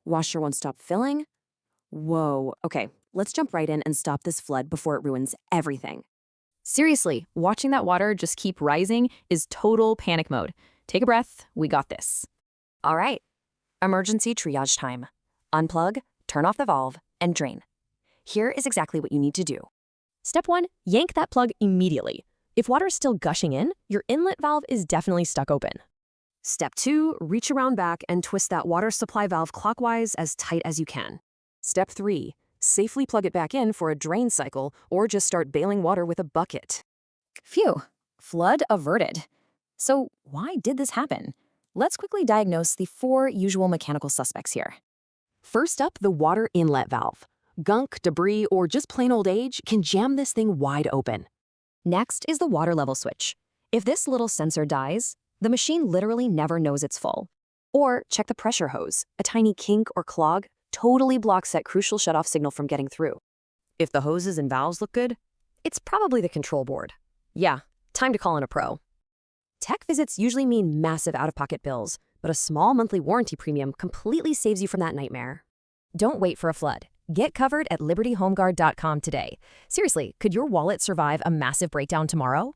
Washer won't stop filling? Whoa, okay, let's jump right in and stop this flood before it ruins everything. Seriously, watching that water just keep rising is total panic mode. Take a breath, we got this. All right, emergency triage time. Unplug, turn off the valve, and drain. Here is exactly what you need to do. Step 1, yank that plug immediately. If water is still gushing in, your inlet valve is definitely stuck open. Step 2, reach around back and twist that water supply valve clockwise as tight as you can. Step 3, safely plug it back in for a drain cycle or just start bailing water with a bucket. Phew, flood averted. So why did this happen? Let's quickly diagnose the 4 usual mechanical suspects here. First up, the water inlet valve. Gunk, debris, or just plain old age can jam this thing wide open. Next is the water level switch. If this little sensor dies, the machine literally never knows it's full. Or check the pressure hose. A tiny kink or clog totally blocks that crucial shutoff signal from getting through. If the hoses and valves look good, it's probably the control board. Yeah, time to call in a pro. Tech visits usually mean massive out-of-pocket bills, but a small monthly warranty premium completely saves you from that nightmare. Don't wait for a flood. Get covered at libertyhomeguard.com today. Seriously, could your wallet survive a massive breakdown tomorrow?